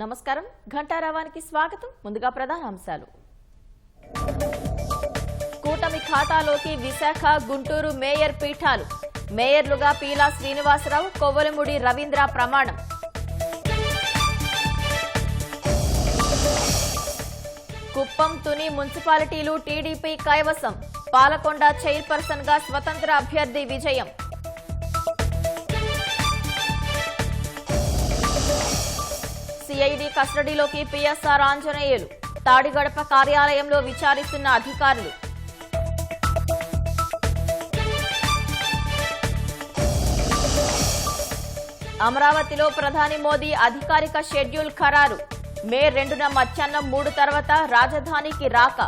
నమస్కారం ఘంటారావానికి స్వాగతం. ముందుగా ప్రధాన అంశాలు. కూటమి ఖాతాలోకి విశాఖ గుంటూరు మేయర్ పీఠాలు. మేయర్లుగా పీలా శ్రీనివాసరావు, కొవ్వలముడి రవీంద్ర ప్రమాణం. కుప్పం, తుని మున్సిపాలిటీలు టీడీపీ కైవసం. పాలకొండ చైర్పర్సన్ గా స్వతంత్ర అభ్యర్థి విజయం. సిఐడి కస్టడీలోకి పిఎస్ఆర్ ఆంజనేయులు. తాడిగడప కార్యాలయంలో విచారిస్తున్న అధికారులు. అమరావతిలో ప్రధాని మోదీ అధికారిక షెడ్యూల్ ఖరారు. మే 2న మధ్యాహ్నం 3 తర్వాత రాజధానికి రాక.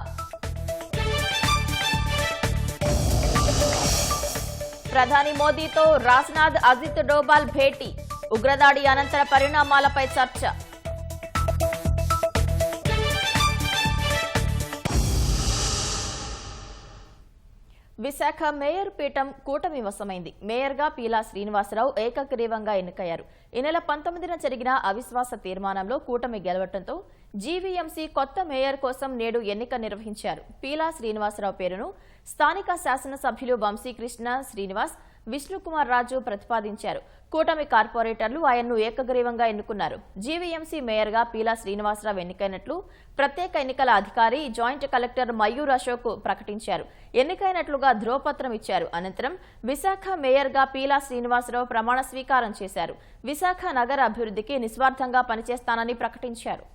ప్రధాని మోదీతో రాజ్నాథ్, అజిత్ డోబాల్ భేటీ. ఉగ్రదాడి అనంతర పరిణామాలపై చర్చ. విశాఖ మేయర్ పీఠం కూటమి వశమైంది. మేయర్గా పీలా శ్రీనివాసరావు ఏకగ్రీవంగా ఎన్నికయ్యారు. ఈ నెల 19న జరిగిన అవిశ్వాస తీర్మానంలో కూటమి గెలవడంతో జీవీఎంసీ కొత్త మేయర్ కోసం నేడు ఎన్నిక నిర్వహించారు. పీలా శ్రీనివాసరావు పేరును స్థానిక శాసనసభ్యులు వంశీకృష్ణ శ్రీనివాస్, విష్ణుకుమార్ రాజు ప్రతిపాదించారు. కూటమి కార్పొరేటర్లు ఆయన్ను ఏకగ్రీవంగా ఎన్నుకున్నారు. జీవీఎంసీ మేయర్గా పీలా శ్రీనివాసరావు ఎన్నికైనట్లు ప్రత్యేక ఎన్నికల అధికారి జాయింట్ కలెక్టర్ మయూర్ అశోక్ ప్రకటించారు. ఎన్నికైనట్లుగా ధ్రువపత్రం ఇచ్చారు. అనంతరం విశాఖ మేయర్గా పీలా శ్రీనివాసరావు ప్రమాణ స్వీకారం చేశారు. విశాఖ నగర అభివృద్ధికి నిస్వార్థంగా పనిచేస్తానని ప్రకటించారు.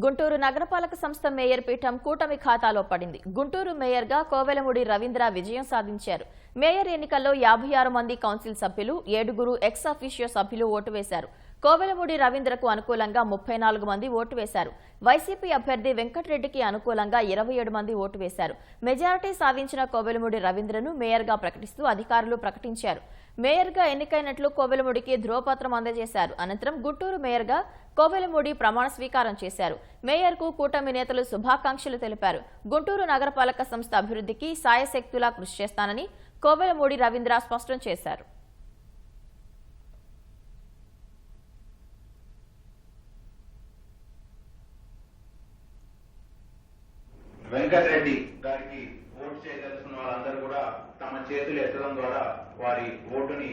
గుంటూరు నగరపాలక సంస్థ మేయర్ పీఠం కూటమి ఖాతాలో పడింది. గుంటూరు మేయర్గా కోవెలముడి రవీంద్ర విజయం సాధించారు. మేయర్ ఎన్నికల్లో 56 మంది కౌన్సిల్ సభ్యులు, 7 ఎక్స్ అఫీషియో సభ్యులు ఓటు వేశారు. కోవెలముడి రవీంద్రకు అనుకూలంగా 34 మంది ఓటు వేశారు. వైసీపీ అభ్యర్థి వెంకటరెడ్డికి అనుకూలంగా 27 మంది ఓటు వేశారు. మెజారిటీ సాధించిన కోవెలముడి రవీంద్రను మేయర్గా ప్రకటిస్తూ అధికారులు ప్రకటించారు. మేయర్గా ఎన్నికైనట్లు కోవెలముడికి ధ్రువపత్రం అందజేశారు. అనంతరం గుంటూరు మేయర్గా కోవెలముడి ప్రమాణ స్వీకారం చేశారు. మేయర్కు కూటమి నేతలు శుభాకాంక్షలు తెలిపారు. గుంటూరు నగరపాలక సంస్థ అభివృద్ధికి సాయశక్తులా కృషి చేస్తానని కోవెలముడి రవీంద్ర స్పష్టం చేశారు. వెంకటరెడ్డి గారికి ఓటు చేయదలుచుకున్న వాళ్ళందరూ కూడా తమ చేతులు ఎత్తడం ద్వారా వారి ఓటుని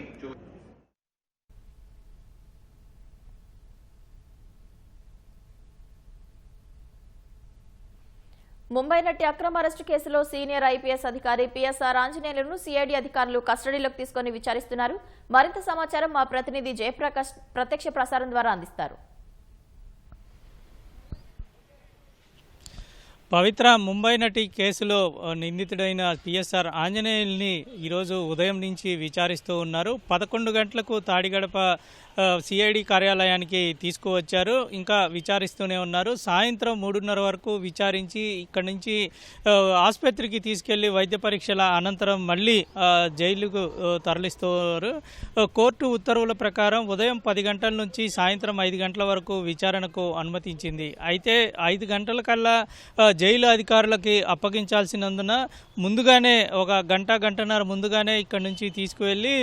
ముంబై నటి అక్రమ అరెస్టు కేసులో సీనియర్ ఐపీఎస్ అధికారి పిఎస్ఆర్ ఆంజనేయులను సిఐడి అధికారులు కస్టడీలోకి తీసుకుని విచారిస్తున్నారు. మరింత సమాచారం మా ప్రతినిధి జయప్రకాష్ ప్రత్యక్ష ప్రసారం ద్వారా అందిస్తారు. పవిత్ర, ముంబై నటి కేసులో నిందితుడైన పిఎస్ఆర్ ఆంజనేయుల్ని ఈరోజు ఉదయం నుంచి విచారిస్తూ ఉన్నారు. 11 గంటలకు తాడిగడప సిఐడి కార్యాలయానికి తీసుకువచ్చారు. ఇంకా విచారిస్తూనే ఉన్నారు. సాయంత్రం 3:30 వరకు విచారించి ఇక్కడి నుంచి ఆసుపత్రికి తీసుకెళ్లి వైద్య పరీక్షల అనంతరం మళ్ళీ జైలుకు తరలిస్తున్నారు. కోర్టు ఉత్తర్వుల ప్రకారం ఉదయం 10 గంటల నుంచి సాయంత్రం 5 గంటల వరకు విచారణకు అనుమతించింది. అయితే 5 గంటల కల్లా జైలు అధికారులకి అప్పగించాల్సినందున ముందుగానే ఒక గంటన్నర ముందుగానే ఇక్కడి నుంచి తీసుకువెళ్ళి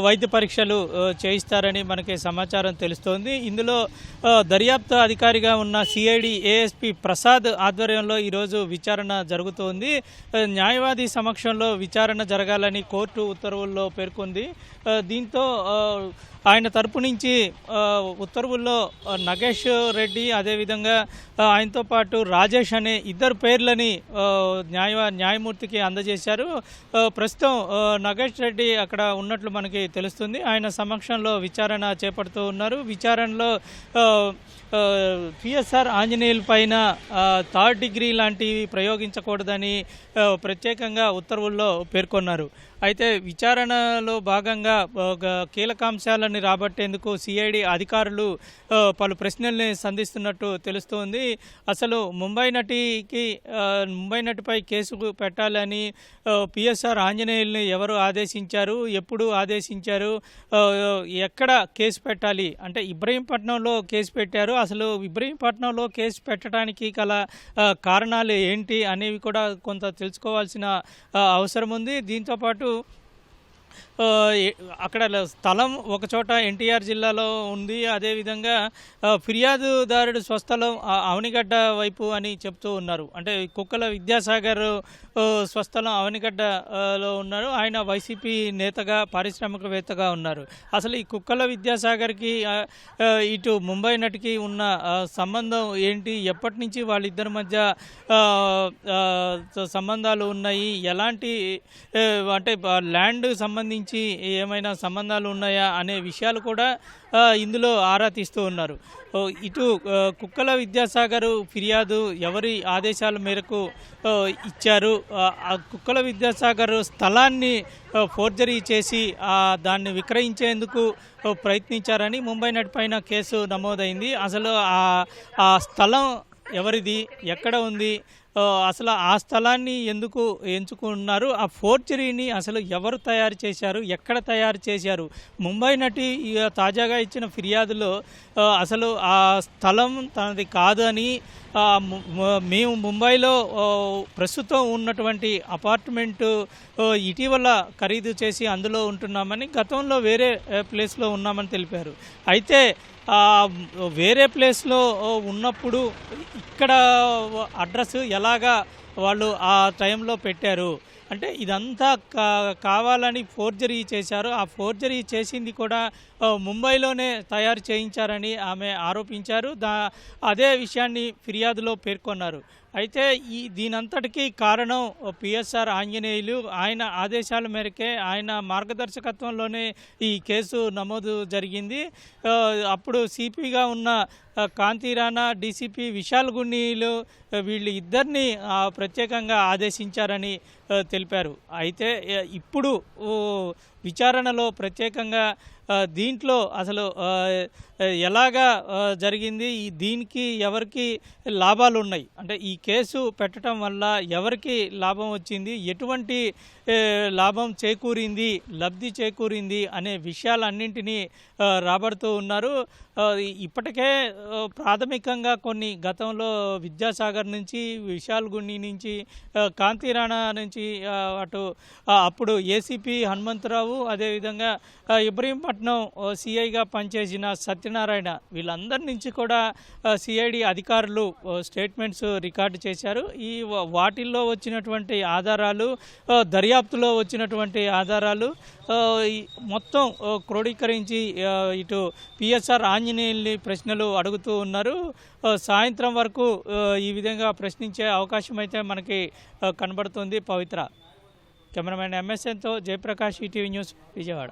వైద్య పరీక్షలు చేయిస్తారని మనకి సమాచారం తెలుస్తోంది. ఇందులో దర్యాప్తు అధికారిగా ఉన్న సిఐడి ఏఎస్పీ ప్రసాద్ ఆధ్వర్యంలో ఈరోజు విచారణ జరుగుతోంది. న్యాయవాది సమక్షంలో విచారణ జరగాలని కోర్టు ఉత్తర్వుల్లో పేర్కొంది. దీంతో ఆయన తరపు నుంచి ఉత్తర్వుల్లో నగేష్ రెడ్డి, అదేవిధంగా ఆయనతో పాటు రాజేష్ అనే 2 పేర్లని న్యాయమూర్తికి అందజేశారు. ప్రస్తుతం నగేష్ రెడ్డి అక్కడ ఉన్నట్లు మనకి తెలుస్తుంది. ఆయన సమక్షంలో విచారణ చేపడుతూ ఉన్నారు. విచారణలో పిఎస్ఆర్ ఆంజనేయుల పైన 3rd డిగ్రీ లాంటివి ప్రయోగించకూడదని ప్రత్యేకంగా ఉత్తర్వుల్లో పేర్కొన్నారు. అయితే విచారణలో భాగంగా కీలకాంశాలను రాబట్టేందుకు సిఐడి అధికారులు పలు ప్రశ్నల్ని సంధిస్తున్నట్టు తెలుస్తోంది. అసలు ముంబై నటిపై కేసు పెట్టాలని పిఎస్ఆర్ ఆంజనేయుల్ని ఎవరు ఆదేశించారు, ఎప్పుడు ఆదేశించారు, ఎక్కడ కేసు పెట్టాలి అంటే ఇబ్రహీంపట్నంలో కేసు పెట్టారు. అసలు ఇబ్రహీంపట్నంలో కేసు పెట్టడానికి గల కారణాలు ఏంటి అనేవి కూడా కొంత తెలుసుకోవాల్సిన అవసరం ఉంది. దీంతోపాటు అక్కడ స్థలం ఒకచోట ఎన్టీఆర్ జిల్లాలో ఉంది. అదేవిధంగా ఫిర్యాదుదారుడు స్వస్థలం అవనిగడ్డ వైపు అని చెప్తూ ఉన్నారు. అంటే కుక్కల విద్యాసాగర్ స్వస్థలం అవనిగడ్డలో ఉన్నారు. ఆయన వైసీపీ నేతగా పారిశ్రామికవేత్తగా ఉన్నారు. అసలు ఈ కుక్కల విద్యాసాగర్కి ఇటు ముంబై నటికి ఉన్న సంబంధం ఏంటి, ఎప్పటి నుంచి వాళ్ళిద్దరి మధ్య సంబంధాలు ఉన్నాయి, ఎలాంటి అంటే ల్యాండ్ సంబంధించి ఏమైనా సంబంధాలు ఉన్నాయా అనే విషయాలు కూడా ఇందులో ఆరా తీస్తూ ఉన్నారు. ఇటు కుక్కల విద్యాసాగర్ ఫిర్యాదు ఎవరి ఆదేశాల మేరకు ఇచ్చారు, ఆ కుక్కల విద్యాసాగర్ స్థలాన్ని ఫోర్జరీ చేసి దాన్ని విక్రయించేందుకు ప్రయత్నించారని ముంబై నటి పైన కేసు నమోదైంది. అసలు ఆ స్థలం ఎవరిది, ఎక్కడ ఉంది, అసలు ఆ స్థలాన్ని ఎందుకు ఎంచుకున్నారు, ఆ ఫోర్జరీని అసలు ఎవరు తయారు చేశారు, ఎక్కడ తయారు చేశారు. ముంబై నటి తాజాగా ఇచ్చిన ఫిర్యాదులో అసలు ఆ స్థలం తనది కాదని, మేము ముంబైలో ప్రస్తుతం ఉన్నటువంటి అపార్ట్మెంటు ఇటీవల ఖరీదు చేసి అందులో ఉంటున్నామని, గతంలో వేరే ప్లేస్లో ఉన్నామని తెలిపారు. అయితే వేరే ప్లేస్లో ఉన్నప్పుడు ఇక్కడ అడ్రస్ ఎలాగా వాళ్ళు ఆ టైంలో పెట్టారు అంటే ఇదంతా కావాలని ఫోర్జరీ చేశారు. ఆ ఫోర్జరీ చేసింది కూడా ముంబైలోనే తయారు చేయించారని ఆమె ఆరోపించారు. అదే విషయాన్ని ఫిర్యాదులో పేర్కొన్నారు. అయితే దీనంతటికీ కారణం పిఎస్ఆర్ ఆంజనేయులు. ఆయన ఆదేశాల మేరకే, ఆయన మార్గదర్శకత్వంలోనే ఈ కేసు నమోదు జరిగింది. అప్పుడు సిపిగా ఉన్న కాంతి రాణా, డీసీపీ విశాల్ గున్నీలు వీళ్ళు ఇద్దరిని ప్రత్యేకంగా ఆదేశించారని తెలిపారు. అయితే ఇప్పుడు విచారణలో ప్రత్యేకంగా దీంట్లో అసలు ఎలాగా జరిగింది, దీనికి ఎవరికి లాభాలు ఉన్నాయి అంటే ఈ కేసు పెట్టడం వల్ల ఎవరికి లాభం వచ్చింది, ఎటువంటి లాభం చేకూరింది, లబ్ధి చేకూరింది అనే విషయాలన్నింటినీ రాబడుతూ ఉన్నారు. ఇప్పటికే ప్రాథమికంగా కొన్ని గతంలో విద్యాసాగర్ నుంచి, విశాల్ గున్ని నుంచి, కాంతి రాణా నుంచి, అటు అప్పుడు ఏసీపీ హనుమంతరావు, అదేవిధంగా ఇబ్రహీంపట్నం సిఐగా పనిచేసిన సత్యనారాయణ, వీళ్ళందరి నుంచి కూడా సిఐడి అధికారులు స్టేట్మెంట్స్ రికార్డు చేశారు. వాటిల్లో వచ్చినటువంటి ఆధారాలు, దర్యాప్తులో వచ్చినటువంటి ఆధారాలు మొత్తం క్రోడీకరించి ఇటు పిఎస్ఆర్ ఆంజనేయుల్ని ప్రశ్నలు అడుగుతూ ఉన్నారు. సాయంత్రం వరకు ఈ విధంగా ప్రశ్నించే అవకాశం అయితే మనకి కనబడుతుంది. పవిత్ర. కెమెరామెన్ ఎంఎస్ఎన్తో జయప్రకాష్, ఈటీవీ న్యూస్, విజయవాడ.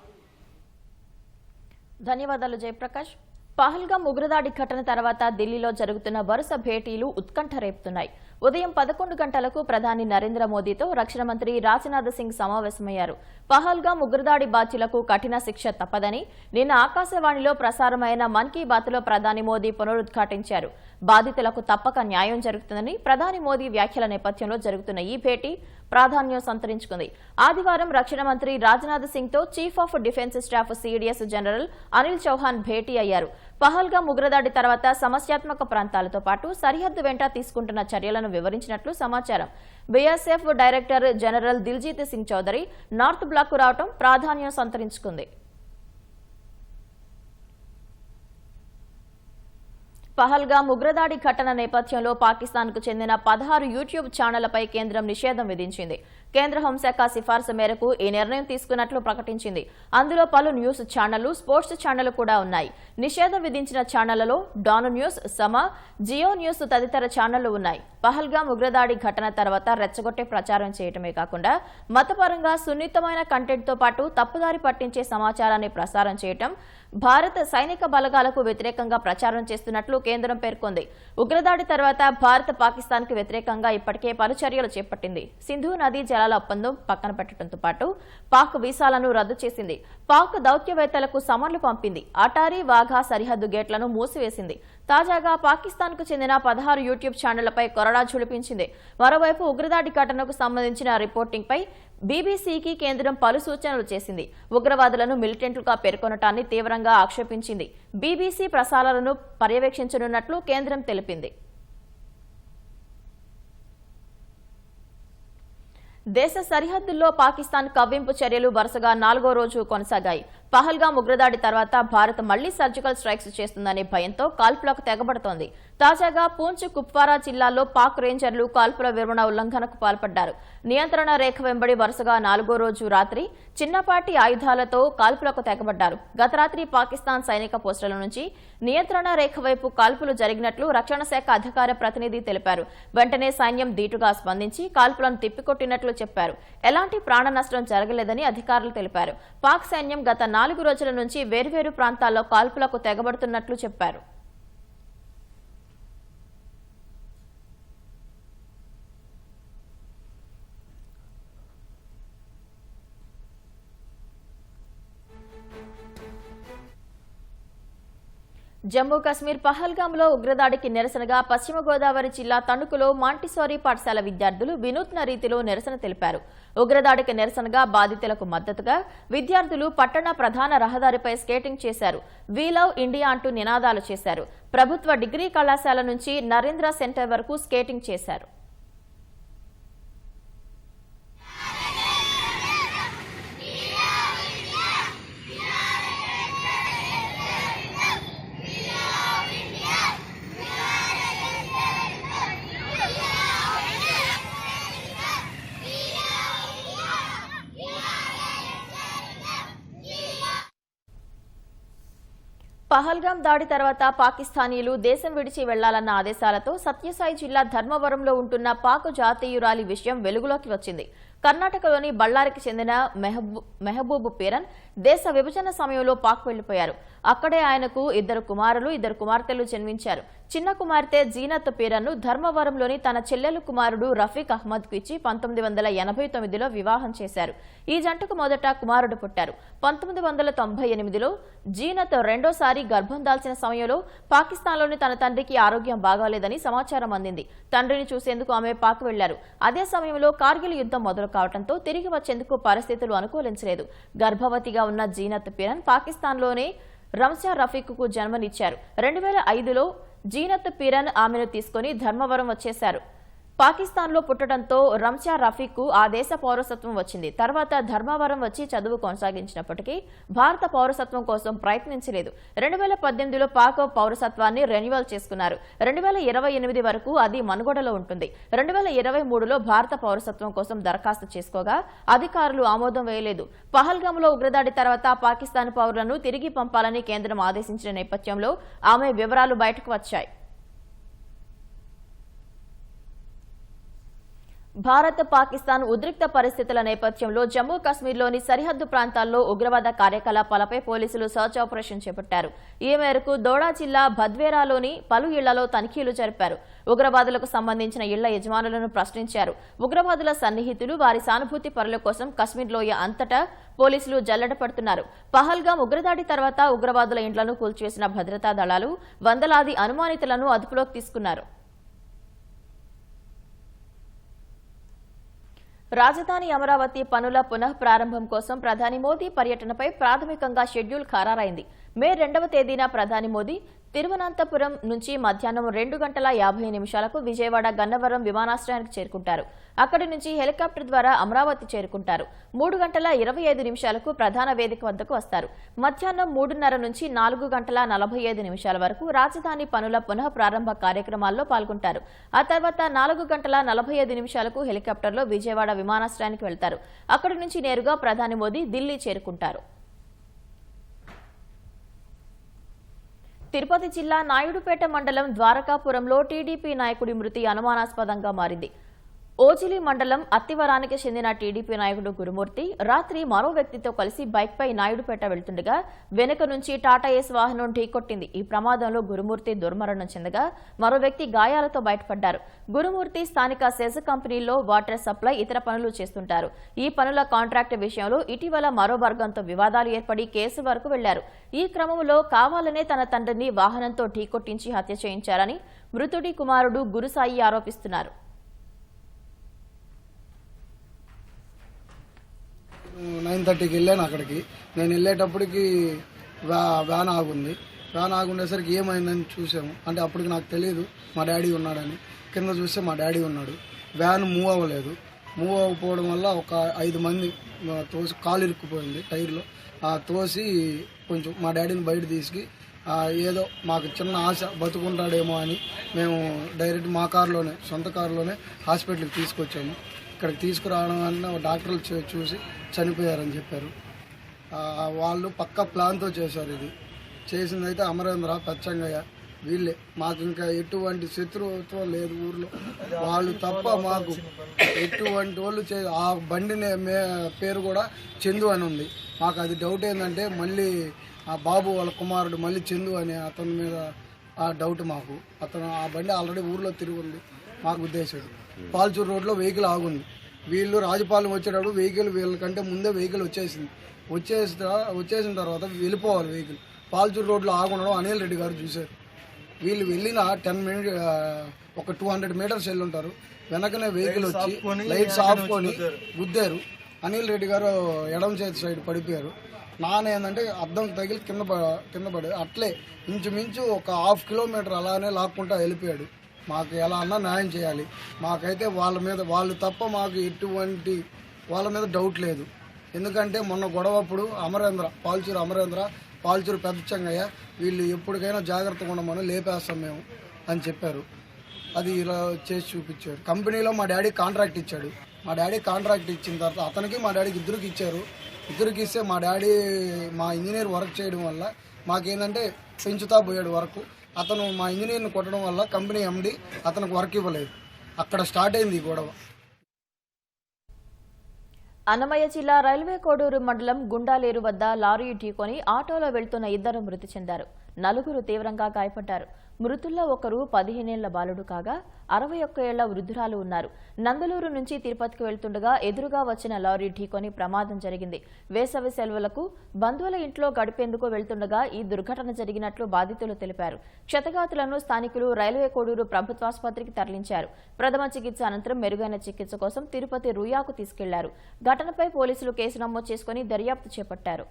ధన్యవాదాలు జయప్రకాష్. పహల్గామ్ ఉగ్రదాడి ఘటన తర్వాత ఢిల్లీలో జరుగుతున్న వరుస భేటీలు ఉత్కంఠ రేపుతున్నాయి. ఉదయం 11 గంటలకు ప్రధాని నరేంద్ర మోదీతో రక్షణ మంత్రి రాజ్నాథ్ సింగ్ సమావేశమయ్యారు. పహల్గామ్ ఉగ్రదాడి బాధ్యులకు కఠిన శిక్ష తప్పదని నిన్న ఆకాశవాణిలో ప్రసారమైన మన్ కీ బాత్లో ప్రధాని మోదీ పునరుద్ఘాటించారు. బాధితులకు తప్పక న్యాయం జరుగుతుందని ప్రధాని మోదీ వ్యాఖ్యల నేపథ్యంలో జరుగుతున్న ఈ భేటీ ప్రాధాన్యం సంతరించుకుంది. ఆదివారం రక్షణ మంత్రి రాజ్నాథ్ సింగ్ తో chief of defence staff CDS general Anil Chauhan భేటీ అయ్యారు. పహల్గామ్ ఉగ్రదాడి తర్వాత సమస్యాత్మక ప్రాంతాలతో పాటు సరిహద్దు వెంట తీసుకుంటున్న చర్యలను వివరించినట్లు సమాచారం. BSF director general Diljit Singh Chaudhary North Block కు రావడం ప్రాధాన్యం సంతరించుకుంది. పహల్గామ్ ఉగ్రదాడి ఘటన నేపథ్యంలో పాకిస్తాన్కు చెందిన 16 యూట్యూబ్ ఛానళ్లపై కేంద్రం నిషేధం విధించింది. కేంద్ర హోంశాఖ సిఫార్సు మేరకు ఈ నిర్ణయం తీసుకున్నట్లు ప్రకటించింది. అందులో పలు న్యూస్ ఛానళ్లు, స్పోర్ట్స్ ఛానళ్లు కూడా ఉన్నాయి. నిషేధం విధించిన ఛానళ్లలో డాన్ న్యూస్, సమా, జియో న్యూస్ తదితర ఛానళ్లు ఉన్నాయి. పహల్గామ్ ఉగ్రదాడి ఘటన తర్వాత రెచ్చగొట్టే ప్రచారం చేయటమే కాకుండా మతపరంగా సున్నితమైన కంటెంట్తో పాటు తప్పుదారి పట్టించే సమాచారాన్ని ప్రసారం చేయటం, భారత సైనిక బలగాలకు వ్యతిరేకంగా ప్రచారం చేస్తున్నట్లు కేంద్రం పేర్కొంది. ఉగ్రదాడి తర్వాత భారత్ పాకిస్తాన్కు వ్యతిరేకంగా ఇప్పటికే పలు చర్యలు చేపట్టింది. సింధు నదీ జలాల దళాల ఒప్పందం పక్కన పెట్టడంతో పాటు పాక్ వీసాలను రద్దు చేసింది. పాక్ దౌత్యవేత్తలకు సమన్లు పంపింది. అటారీ వాఘా సరిహద్దు గేట్లను మూసివేసింది. తాజాగా పాకిస్తాన్కు చెందిన 16 యూట్యూబ్ ఛానళ్లపై కొరడా ఝుళిపించింది. మరోవైపు ఉగ్రదాడి ఘటనకు సంబంధించిన రిపోర్టింగ్పై బీబీసీకి కేంద్రం పలు సూచనలు చేసింది. ఉగ్రవాదులను మిలిటెంట్లుగా పేర్కొనటాన్ని తీవ్రంగా ఆక్షేపించింది. బీబీసీ ప్రసారాలను పర్యవేక్షించనున్నట్లు కేంద్రం తెలిపింది. దేశ సరిహద్దుల్లో పాకిస్తాన్ కవ్వింపు చర్యలు వరుసగా 4వ రోజు కొనసాగాయి. పహల్గామ్ ఉగ్రదాడి తర్వాత భారత్ మళ్లీ సర్జికల్ స్ట్రైక్స్ చేస్తుందనే భయంతో కాల్పులకు తెగబడుతోంది. తాజాగా పూంచ్, కుప్వారా జిల్లాల్లో పాక్ రేంజర్లు కాల్పుల విరమణ ఉల్లంఘనకు పాల్పడ్డారు. నియంత్రణ రేఖ వెంబడి వరుసగా 4వ రోజు రాత్రి చిన్నపాటి ఆయుధాలతో కాల్పులకు తెగబడ్డారు. గత రాత్రి పాకిస్తాన్ సైనిక పోస్టుల నుంచి నియంత్రణ రేఖ వైపు కాల్పులు జరిగినట్లు రక్షణ శాఖ అధికార ప్రతినిధి తెలిపారు. వెంటనే సైన్యం ధీటుగా స్పందించి కాల్పులను తిప్పికొట్టినట్లు చెప్పారు. ఎలాంటి ప్రాణ నష్టం జరగలేదని అధికారులు తెలిపారు. పాక్ సైన్యం గత 4 రోజుల నుంచి వేర్వేరు ప్రాంతాల్లో కాల్పులకు తెగబడుతున్నట్లు చెప్పారు. జమ్మూ కశ్మీర్ పహల్గామ్లో ఉగ్రదాడికి నిరసనగా పశ్చిమ గోదావరి జిల్లా తణుకులో మాంటిసోరీ పాఠశాల విద్యార్థులు వినూత్న రీతిలో నిరసన తెలిపారు. ఉగ్రదాడికి నిరసనగా బాధితులకు మద్దతుగా విద్యార్థులు పట్టణ ప్రధాన రహదారిపై స్కేటింగ్ చేశారు. వీ లవ్ ఇండియా అంటూ నినాదాలు చేశారు. ప్రభుత్వ డిగ్రీ కళాశాల నుంచి నరేంద్ర సెంటర్ వరకు స్కేటింగ్ చేశారు. పహల్గామ్ దాడి తర్వాత పాకిస్తానీయులు దేశం విడిచి వెళ్లాలన్న ఆదేశాలతో సత్యసాయి జిల్లా ధర్మవరంలో ఉంటున్న పాక్ జాతీయురాలి విషయం వెలుగులోకి వచ్చింది. కర్ణాటకలోని బళ్ళారికి చెందిన మెహబూబ్ పీరన్ దేశ విభజన సమయంలో పాక్ వెళ్లిపోయారు. అక్కడే ఆయనకు 2 కుమారులు 2 కుమార్తెలు జన్మించారు. చిన్న కుమార్తె జీనత్ పీరన్ను ధర్మవరంలోని తన చెల్లెలు కుమారుడు రఫీక్ అహ్మద్కు ఇచ్చి 1989లో వివాహం చేశారు. ఈ జంటకు మొదట కుమారుడు పుట్టారు. 1998లో జీనత్ రెండోసారి గర్భం దాల్చిన సమయంలో పాకిస్తాన్లోని తన తండ్రికి ఆరోగ్యం బాగాలేదని సమాచారం అందింది. తండ్రిని చూసేందుకు ఆమె పాక్ వెళ్లారు. అదే సమయంలో కార్గిల్ యుద్ధం మొదలు కావడంతో తిరిగి వచ్చేందుకు పరిస్థితులు అనుకూలించలేదు. గర్భవతిగా ఉన్న జీనత్ పీరన్ పాకిస్తాన్లోనే రంజా రఫీక్కు జన్మనిచ్చారు. 2005లో జీనత్ పీరన్ ఆమెను తీసుకుని ధర్మవరం వచ్చేశారు. పాకిస్తాన్లో పుట్టడంతో రంజా రఫీక్కు ఆ దేశ పౌరసత్వం వచ్చింది. తర్వాత ధర్మవరం వచ్చి చదువు కొనసాగించినప్పటికీ భారత పౌరసత్వం కోసం ప్రయత్నించలేదు. 2018లో పాక్ పౌరసత్వాన్ని రెన్యువల్ చేసుకున్నారు. 2028 వరకు అది మనుగడలో ఉంటుంది. 2023లో భారత పౌరసత్వం కోసం దరఖాస్తు చేసుకోగా అధికారులు ఆమోదం వేయలేదు. పహల్గామ్లో ఉగ్రదాడి తర్వాత పాకిస్తాన్ పౌరులను తిరిగి పంపాలని కేంద్రం ఆదేశించిన నేపథ్యంలో ఆమె వివరాలు బయటకు వచ్చాయి. భారత్ పాకిస్తాన్ ఉద్రిక్త పరిస్థితుల నేపథ్యంలో జమ్మూ కశ్మీర్లోని సరిహద్దు ప్రాంతాల్లో ఉగ్రవాద కార్యకలాపాలపై పోలీసులు సర్చ్ ఆపరేషన్ చేపట్టారు. ఈ మేరకు దోడా జిల్లా భద్వేరాలోని పలు ఇళ్లలో తనిఖీలు జరిపారు. ఉగ్రవాదులకు సంబంధించిన ఇళ్ల యజమానులను ప్రశ్నించారు. ఉగ్రవాదుల సన్నిహితులు, వారి సానుభూతి పరుల కోసం కశ్మీర్ లోయ అంతటా పోలీసులు జల్లెడ పడుతున్నారు. పహల్గామ్ ఉగ్రదాడి తర్వాత ఉగ్రవాదుల ఇండ్లను కూల్చివేసిన భద్రతా దళాలు వందలాది అనుమానితులను అదుపులోకి తీసుకున్నారు. రాజధాని అమరావతి పనుల పునః ప్రారంభం కోసం ప్రధాని మోదీ పర్యటనపై ప్రాథమికంగా షెడ్యూల్ ఖరారైంది. మే 2వ తేదీన ప్రధాని మోదీ తిరువనంతపురం నుంచి మధ్యాహ్నం 2:50 విజయవాడ గన్నవరం విమానాశ్రయానికి చేరుకుంటారు. అక్కడి నుంచి హెలికాప్టర్ ద్వారా అమరావతి చేరుకుంటారు. 3:25 ప్రధాన వేదిక వద్దకు వస్తారు. మధ్యాహ్నం 3:30 నుంచి 4:45 వరకు రాజధాని పనుల పునః ప్రారంభ కార్యక్రమాల్లో పాల్గొంటారు. ఆ తర్వాత 4:45 హెలికాప్టర్లో విజయవాడ విమానాశ్రయానికి వెళ్తారు. అక్కడి నుంచి నేరుగా ప్రధాని మోదీ ఢిల్లీ చేరుకుంటారు. తిరుపతి జిల్లా నాయుడుపేట మండలం ద్వారకాపురంలో టీడీపీ నాయకుడి మృతి అనుమానాస్పదంగా మారింది. ఓజిలి మండలం అత్తివరానికి చెందిన టీడీపీ నాయకుడు గురుమూర్తి రాత్రి మరో వ్యక్తితో కలిసి బైక్పై నాయుడుపేట వెళ్తుండగా వెనుక నుంచి టాటా ఏస్ వాహనం ఢీకొట్టింది. ఈ ప్రమాదంలో గురుమూర్తి దుర్మరణం చెందగా మరో వ్యక్తి గాయాలతో బయటపడ్డారు. గురుమూర్తి స్థానిక సెజ్ కంపెనీలో వాటర్ సప్లై, ఇతర పనులు చేస్తుంటారు. ఈ పనుల కాంట్రాక్ట్ విషయంలో ఇటీవల మరో వర్గంతో వివాదాలు ఏర్పడి కేసు వరకు వెళ్లారు. ఈ క్రమంలో కావాలనే తన తండ్రిని వాహనంతో ఢీకొట్టించి హత్య చేయించారని మృతుడి కుమారుడు గురుసాయి ఆరోపిస్తున్నారు. 9:30కి వెళ్ళాను అక్కడికి. నేను వెళ్ళేటప్పటికి వ్యాన్ ఆగుంది. వ్యాన్ ఆగుండేసరికి ఏమైందని చూసాము. అంటే అప్పటికి నాకు తెలియదు మా డాడీ ఉన్నాడని. కింద చూస్తే మా డాడీ ఉన్నాడు. వ్యాన్ మూవ్ అవ్వలేదు. మూవ్ అవ్వకపోవడం వల్ల ఒక 5 మంది తోసి కాలు ఇరుక్కుపోయింది టైర్లో. తోసి కొంచెం మా డాడీని బయట తీసుకు ఏదో మాకు చిన్న ఆశ బతుకుంటాడేమో అని మేము డైరెక్ట్ మా కారులోనే, సొంత కారులోనే హాస్పిటల్కి తీసుకొచ్చాము. ఇక్కడికి తీసుకురావడం వల్ల డాక్టర్లు చూసి చనిపోయారని చెప్పారు. వాళ్ళు పక్కా ప్లాన్తో చేశారు. ఇది చేసిందైతే అమరేంద్ర, పెచ్చంగయ్య వీళ్ళే. మాకు ఇంకా ఎటువంటి శత్రుత్వం లేదు ఊర్లో. వాళ్ళు తప్ప మాకు ఎటువంటి వాళ్ళు ఆ బండి పేరు కూడా చందు అని ఉంది. మాకు అది డౌట్ ఏంటంటే మళ్ళీ ఆ బాబు వాళ్ళ కుమారుడు మళ్ళీ చందు అనే అతని మీద ఆ డౌట్ మాకు. అతను ఆ బండి ఆల్రెడీ ఊర్లో తిరిగి ఉంది. మాకు ఉద్దేశాడు. పాల్చూరు రోడ్లో వెహికల్ ఆగుంది. వీళ్ళు రాజపాలెం వచ్చేటప్పుడు వెహికల్ వీళ్ళకంటే ముందే వెహికల్ వచ్చేసిన తర్వాత వెళ్ళిపోవాలి వెహికల్. పాల్చూరు రోడ్లో ఆగుండడం అనిల్ రెడ్డి గారు చూశారు. వీళ్ళు వెళ్ళిన 10 మినిట్స్ ఒక 200 మీటర్స్ వెళ్ళి ఉంటారు. వెనకనే వెహికల్ వచ్చి లైట్స్ ఆపుకొని గుద్దారు. అనిల్ రెడ్డి గారు ఎడమ చేతి సైడ్ పడిపోయారు. నాన్న ఏంటంటే అద్దం తగిలి కింద పడి అట్లే ఇంచుమించు ఒక 1/2 కిలోమీటర్ అలానే లాక్కుంటా వెళ్ళిపోయాడు. మాకు ఎలా అన్నా న్యాయం చేయాలి. మాకైతే వాళ్ళు తప్ప మాకు ఎటువంటి వాళ్ళ మీద డౌట్ లేదు. ఎందుకంటే మొన్న గొడవప్పుడు పాల్చూరు పెద్దచంగయ్య వీళ్ళు ఎప్పటికైనా జాగ్రత్తగా ఉండమని లేపేస్తాం మేము అని చెప్పారు. అది ఇలా చేసి చూపించారు. కంపెనీలో మా డాడీ కాంట్రాక్ట్ ఇచ్చాడు. మా డాడీ కాంట్రాక్ట్ ఇచ్చిన తర్వాత అతనికి మా డాడీకి ఇద్దరికి ఇచ్చారు. ఇద్దరికి ఇస్తే మా ఇంజనీర్ వర్క్ చేయడం వల్ల మాకేంటంటే పెంచుతా పోయాడు వర్క్. అతను మా ఇంజనీర్ని కొట్టడం వల్ల కంపెనీ ఎండి అతనికి వర్క్ ఇవ్వలేదు. అక్కడ స్టార్ట్ అయింది గొడవ. అన్నమయ్య జిల్లా రైల్వే కోడూరు మండలం గుండాలేరు వద్ద లారీ ఢీకొని ఆటోలో వెళ్తున్న 2 మృతి చెందారు. 4 తీవ్రంగా గాయపడ్డారు. మృతుల్లో ఒకరు 15 ఏళ్ల బాలుడు కాగా 61 ఏళ్ల వృద్ధురాలు ఉన్నారు. నందలూరు నుంచి తిరుపతికి వెళ్తుండగా ఎదురుగా వచ్చిన లారీ ఢీకొని ప్రమాదం జరిగింది. వేసవి సెలవులకు బంధువుల ఇంట్లో గడిపేందుకు వెళ్తుండగా ఈ దుర్ఘటన జరిగినట్లు బాధితులు తెలిపారు. క్షతగాతులను స్థానికులు రైల్వే కోడూరు ప్రభుత్వాసుపత్రికి తరలించారు. ప్రథమ చికిత్స అనంతరం మెరుగైన చికిత్స కోసం తిరుపతి రుయాకు తీసుకెళ్లారు. ఘటనపై పోలీసులు కేసు నమోదు చేసుకుని దర్యాప్తు చేపట్టారు.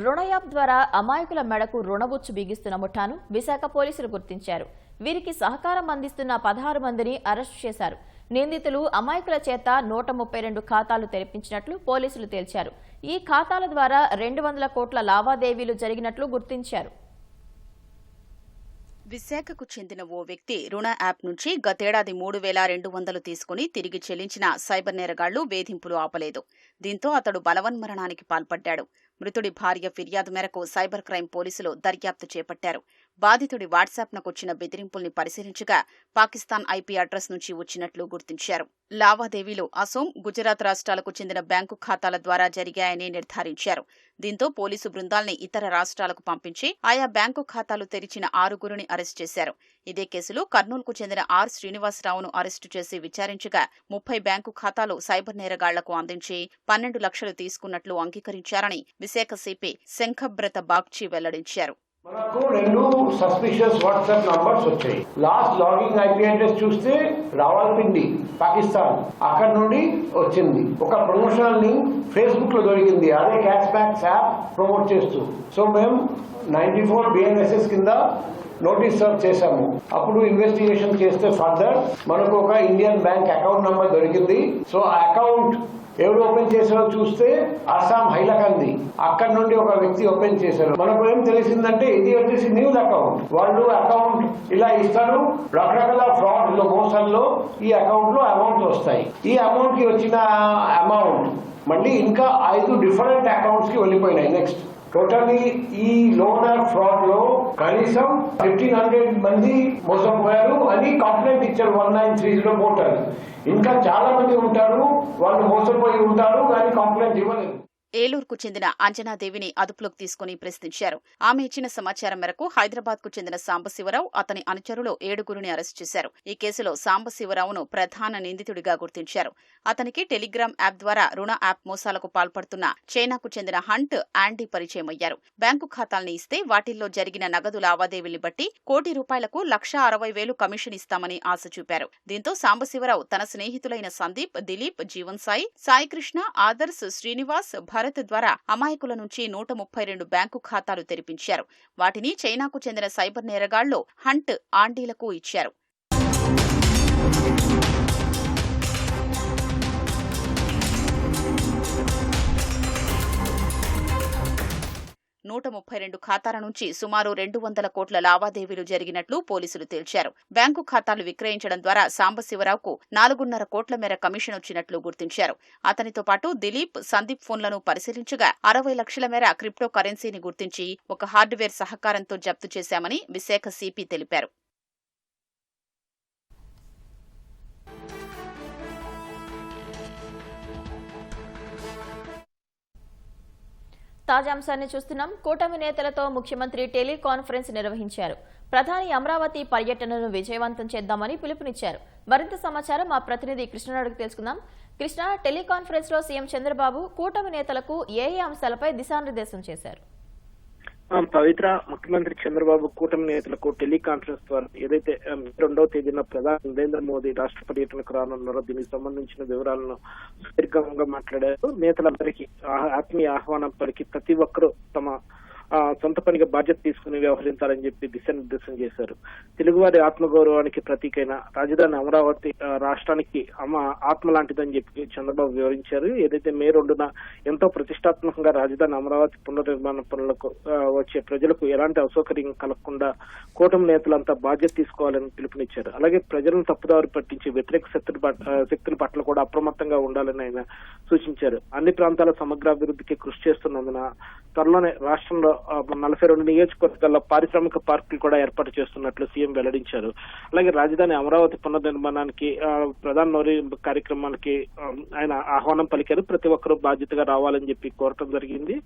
రుణ యాప్ ద్వారా అమాయకుల మెడకు రుణబుచ్చు బిగిస్తున్న ముఠాను విశాఖ పోలీసులు గుర్తించారు. వీరికి సహకారం అందిస్తున్న 16 మందిని అరెస్టు చేశారు. నిందితులు అమాయకుల చేత 132 ఖాతాలు తెరిపించినట్లు పోలీసులు తేల్చారు. ఈ ఖాతాల ద్వారా 200 కోట్ల లావాదేవీలు జరిగినట్లు గుర్తించారు. విశాఖకు చెందిన ఓ వ్యక్తి రుణ యాప్ నుంచి గతేడాది 3,200 తీసుకుని తిరిగి చెల్లించిన సైబర్ నేరగాళ్లు వేధింపులు ఆపలేదు. దీంతో అతడు బలవన్మరణానికి పాల్పడ్డాడు. మృతుడి భార్య ఫిర్యాదు మేరకు సైబర్ క్రైమ్ పోలీసులు దర్యాప్తు చేపట్టారు. బాధితుడి వాట్సాప్నకొచ్చిన బెదిరింపుల్ని పరిశీలించగా పాకిస్తాన్ ఐపీ అడ్రస్ నుంచి వచ్చినట్లు గుర్తించారు. లావాదేవీలు అసోం, గుజరాత్ రాష్ట్రాలకు చెందిన బ్యాంకు ఖాతాల ద్వారా జరిగాయని నిర్ధారించారు. దీంతో పోలీసు బృందాల్ని ఇతర రాష్ట్రాలకు పంపించి ఆయా బ్యాంకు ఖాతాలు తెరిచిన 6గురిని అరెస్టు చేశారు. ఇదే కేసులో కర్నూలుకు చెందిన ఆర్ శ్రీనివాసరావును అరెస్టు చేసి విచారించగా 30 బ్యాంకు ఖాతాలు సైబర్ నేరగాళ్లకు అందించి 12 లక్షలు తీసుకున్నట్లు అంగీకరించారని విశాఖ సిపి శంఖబ్రత బాగ్చి వెల్లడించారు. మనకు 2 సస్పిషియస్ వాట్సాప్ నంబర్స్ వచ్చాయి. లాస్ట్ లాగింగ్ ఐపీ అడ్రస్ చూస్తే రావల్పిండి, పాకిస్తాన్, అక్కడ నుండి వచ్చింది. ఒక ప్రమోషనల్ లింక్ ఫేస్బుక్ లో దొరికింది. అదే క్యాష్ బ్యాక్ యాప్ ప్రమోట్ చేస్తూ. సో మేము 94 BNSS కింద నోటీస్ సర్వ్ చేశాము. అప్పుడు ఇన్వెస్టిగేషన్ చేస్తే ఫర్దర్ మనకు ఒక ఇండియన్ బ్యాంక్ అకౌంట్ నంబర్ దొరికింది. సో ఆ అకౌంట్ ఎవరు ఓపెన్ చేశారో చూస్తే అస్సాం హైలకంది, అక్కడ నుండి ఒక వ్యక్తి ఓపెన్ చేశారు. మనకు ఏం తెలిసిందంటే ఇది వచ్చేసి న్యూస్ అకౌంట్. వాళ్ళు అకౌంట్ ఇలా ఇస్తారు. రకరకాల ఫ్రాడ్ లో, మోసంలో ఈ అకౌంట్ లో అమౌంట్స్ వస్తాయి. ఈ అమౌంట్ కి వచ్చిన అమౌంట్ మళ్ళీ ఇంకా 5 డిఫరెంట్ అకౌంట్స్ కి వెళ్ళిపోయినాయి. నెక్స్ట్ టోటలీ ఈ లోన్ యాప్ ఫ్రాడ్ లో కనీసం 1500 మంది మోసపోయారు అని కంప్లైంట్ ఇచ్చారు 1930 పోర్టల్. ఇంకా చాలా మంది ఉంటారు, వాళ్ళు మోసపోయి ఉంటారు కానీ కంప్లైంట్ ఇవ్వలేదు. ఏలూరుకు చెందిన అంజనాదేవిని అదుపులోకి తీసుకుని ప్రశ్నించారు. ఆమె ఇచ్చిన సమాచారం మేరకు హైదరాబాద్ కు చెందిన సాంబశివరావు, అతని అనుచరులు 7 అరెస్టు చేశారు. ఈ కేసులో సాంబశివరావును ప్రధాన నిందితుడిగా గుర్తించారు. అతనికి టెలిగ్రామ్ యాప్ ద్వారా రుణ యాప్ మోసాలకు పాల్పడుతున్న చైనాకు చెందిన హంట్ యాండీ పరిచయమయ్యారు. బ్యాంకు ఖాతాల్ని ఇస్తే వాటిల్లో జరిగిన నగదు లావాదేవీల్ని బట్టి ₹1,60,000కు ₹1,60,000 కమిషన్ ఇస్తామని ఆశ చూపారు. దీంతో సాంబశివరావు తన స్నేహితులైన సందీప్, దిలీప్, జీవన్ సాయి కృష్ణ, ఆదర్శ్, శ్రీనివాస్, భరత్ ద్వారా అమాయకుల నుంచి 132 బ్యాంకు ఖాతాలు తెరిపించారు. వాటిని చైనాకు చెందిన సైబర్ నేరగాళ్లు హంట్ ఆండీలకు ఇచ్చారు. 132 ఖాతాల నుంచి సుమారు 200 కోట్ల లావాదేవీలు జరిగినట్లు పోలీసులు తేల్చారు. బ్యాంకు ఖాతాలు విక్రయించడం ద్వారా సాంబశివరావుకు 4.5 కోట్ల మేర కమిషన్ వచ్చినట్లు గుర్తించారు. అతనితో పాటు దిలీప్, సందీప్ ఫోన్లను పరిశీలించగా 60 లక్షల మేర క్రిప్టో కరెన్సీని గుర్తించి ఒక హార్డ్వేర్ సహకారంతో జప్తు చేశామని విశాఖ సిపి తెలిపారు. తాజా అంశాన్ని చూస్తున్నాం. కూటమి నేతలతో ముఖ్యమంత్రి టెలికాన్ఫరెన్స్ నిర్వహించారు. ప్రధాని అమరావతి పర్యటనను విజయవంతం చేద్దామని పిలుపునిచ్చారు. మరింత సమాచారం మా ప్రతినిధి కృష్ణ అడుగు తెలుసుకుందాం. కృష్ణ, టెలికాన్ఫరెన్స్ లో సీఎం చంద్రబాబు కూటమి నేతలకు ఏ అంశాలపై దిశానిర్దేశం చేశారు? పవిత్ర, ముఖ్యమంత్రి చంద్రబాబు కూటమి నేతలకు టెలికాన్ఫరెన్స్ ద్వారా ఏదైతే 2వ తేదీన ప్రధాని నరేంద్ర మోదీ రాష్ట్ర పర్యటనకు రానున్నారో దీనికి సంబంధించిన వివరాలను సుదీర్ఘంగా మాట్లాడారు. నేతలందరికీ ఆత్మీయ ఆహ్వానం పలికి ప్రతి ఒక్కరూ తమ సొంత పనిగా బాధ్యత తీసుకుని వ్యవహరించాలని చెప్పి దిశానిర్దేశం చేశారు. తెలుగువారి ఆత్మగౌరవానికి ప్రతీకైన రాజధాని అమరావతి రాష్ట్రానికి ఆత్మ లాంటిదని చెప్పి చంద్రబాబు వివరించారు. ఏదైతే మే 2న ఎంతో ప్రతిష్టాత్మకంగా రాజధాని అమరావతి పునర్నిర్మాణ పనులకు వచ్చే ప్రజలకు ఎలాంటి అసౌకర్యం కలగకుండా కూటమి నేతలంతా బాధ్యత తీసుకోవాలని పిలుపునిచ్చారు. అలాగే ప్రజలను తప్పుదారి పట్టించి వ్యతిరేక శక్తుల పట్ల కూడా అప్రమత్తంగా ఉండాలని ఆయన సూచించారు. అన్ని ప్రాంతాల సమగ్రాభివృద్ధికి కృషి చేస్తున్నందున త్వరలోనే రాష్ట్రంలో 42 నియోజకవర్గాల్లో పారిశ్రామిక పార్కులు కూడా ఏర్పాటు చేస్తున్నట్లు సీఎం వెల్లడించారు. అలాగే రాజధాని అమరావతి పునర్నిర్మాణానికి ప్రధాన నోరి కార్యక్రమానికి ఆయన ఆహ్వానం పలికారు. ప్రతి ఒక్కరూ బాధ్యతగా రావాలని చెప్పి కోరటం జరిగింది.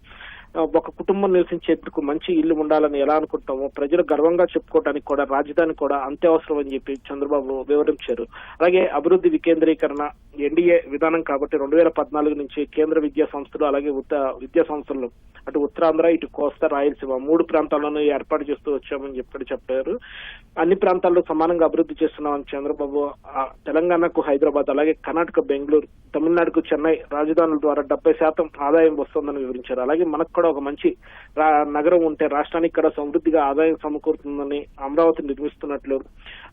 ఒక కుటుంబం నివసించేందుకు మంచి ఇల్లు ఉండాలని ఎలా అనుకుంటామో ప్రజలు గర్వంగా చెప్పుకోవడానికి కూడా రాజధాని కూడా అంతే అవసరం అని చెప్పి చంద్రబాబు వివరించారు. అలాగే అభివృద్ధి వికేంద్రీకరణ ఎన్డీఏ విధానం కాబట్టి 2014 నుంచి కేంద్ర విద్యా సంస్థలు అలాగే విద్యా సంస్థలు అటు ఉత్తరాంధ్ర, ఇటు కోస్తా, రాయలసీమ 3 ప్రాంతాలను ఏర్పాటు చేస్తూ వచ్చామని చెప్పారు. అన్ని ప్రాంతాల్లో సమానంగా అభివృద్ధి చేస్తున్నామని చంద్రబాబు తెలంగాణకు హైదరాబాద్, అలాగే కర్ణాటక బెంగళూరు, తమిళనాడుకు చెన్నై రాజధానుల ద్వారా 70% ఆదాయం వస్తుందని వివరించారు. అలాగే మనకు కూడా ఒక మంచి నగరం ఉంటే రాష్ట్రానికి కూడా సమృద్ధిగా ఆదాయం సమకూరుతుందని అమరావతి నిర్మిస్తున్నట్లు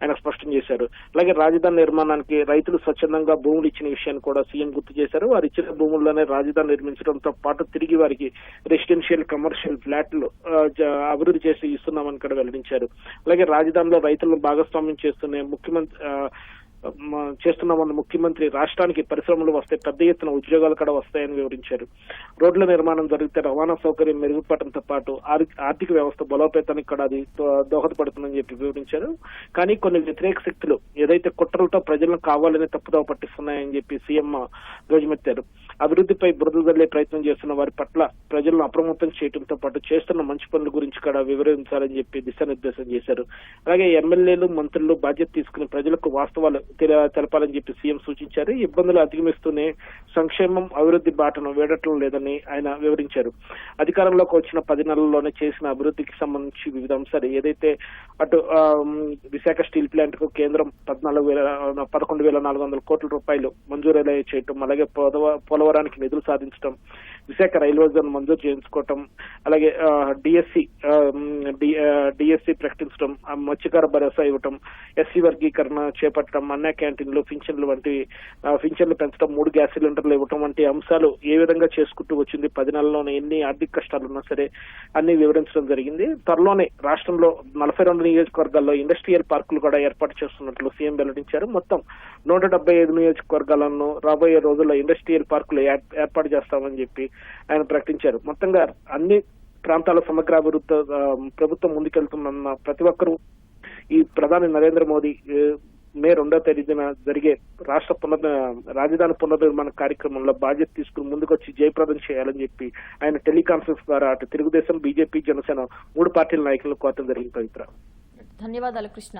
ఆయన స్పష్టం చేశారు. అలాగే రాజధాని నిర్మాణానికి రైతులు స్వచ్ఛందంగా భూములు ఇచ్చిన విషయాన్ని కూడా సీఎం గుర్తు చేశారు. వారు ఇచ్చిన భూముల్లోనే రాజధాని నిర్మించడంతో పాటు తిరిగి వారికి రెసిడెన్షియల్, కమర్షియల్ ఫ్లాట్లు అభివృద్ధి చేసి ఇస్తున్నామని కూడా వెల్లడించారు. అలాగే రాజధానిలో రైతులను భాగస్వామ్యం చేస్తున్నామన్న ముఖ్యమంత్రి రాష్ట్రానికి పరిశ్రమలు వస్తే పెద్ద ఎత్తున ఉద్యోగాలు కూడా వస్తాయని వివరించారు. రోడ్ల నిర్మాణం జరిగితే రవాణా సౌకర్యం మెరుగుపడటంతో పాటు ఆర్థిక వ్యవస్థ బలోపేతానికి కూడా అది దోహదపడుతుందని చెప్పి వివరించారు. కానీ కొన్ని వ్యతిరేక శక్తులు ఏదైతే కుట్రలతో ప్రజలను కావాలని తప్పుదోవ పట్టిస్తున్నాయని చెప్పి సీఎం ధ్వజమెత్తారు. అభివృద్ధిపై బురద జల్లే ప్రయత్నం చేస్తున్న వారి పట్ల ప్రజలను అప్రమత్తం చేయడంతో పాటు చేస్తున్న మంచి పనుల గురించి కూడా వివరించాలని చెప్పి దిశానిర్దేశం చేశారు. అలాగే ఎమ్మెల్యేలు, మంత్రులు బాధ్యత తీసుకుని ప్రజలకు వాస్తవాలు తెలపాలని చెప్పి సీఎం సూచించారు. ఇబ్బందులు అధిగమిస్తూనే సంక్షేమం, అభివృద్ధి బాటను వేడటం లేదని ఆయన వివరించారు. అధికారంలోకి వచ్చిన 10 నెలల్లోనే చేసిన అభివృద్ధికి సంబంధించి వివిధ అంశాలు ఏదైతే అటు విశాఖ స్టీల్ ప్లాంట్ కు కేంద్రం 11,400 కోట్ల రూపాయలు మంజూరు చేయటం, అలాగే పోలవరానికి నిధులు సాధించడం, విశాఖ రైల్వే జోన్ మంజూరు చేయించుకోవటం, అలాగే డిఎస్సి ప్రకటించడం, మత్స్యకార భరోసా ఇవ్వటం, ఎస్సీ వర్గీకరణ చేపట్టడం, అన్నా క్యాంటీన్లు, పింఛన్లు పెంచడం, 3 గ్యాస్ సిలిండర్లు ఇవ్వటం వంటి అంశాలు ఏ విధంగా చేసుకుంటూ వచ్చింది 10 నెలల్లోనే ఎన్ని ఆర్థిక కష్టాలు ఉన్నా సరే అన్ని వివరించడం జరిగింది. త్వరలోనే రాష్ట్రంలో 42 నియోజకవర్గాల్లో ఇండస్ట్రియల్ పార్కులు కూడా ఏర్పాటు చేస్తున్నట్లు సీఎం వెల్లడించారు. మొత్తం 175 నియోజకవర్గాలను రాబోయే రోజుల్లో ఇండస్ట్రియల్ పార్కులు ఏర్పాటు చేస్తామని చెప్పి ఆయన ప్రకటించారు. మొత్తంగా అన్ని ప్రాంతాల సమగ్రాభివృద్ధి ప్రభుత్వం ముందుకెళ్తున్న ప్రతి ఒక్కరూ ఈ ప్రధాని నరేంద్ర మోదీ మే 2వ తేదీన జరిగే రాజధాని పునర్నిర్మాణ కార్యక్రమంలో బాధ్యత తీసుకుని ముందుకొచ్చి జయప్రదం చేయాలని చెప్పి ఆయన టెలికాన్ఫరెన్స్ ద్వారా అటు తెలుగుదేశం, బీజేపీ, జనసేన 3 పార్టీల నాయకులను కోరడం జరిగింది. పవిత్ర, ధన్యవాదాలు కృష్ణ.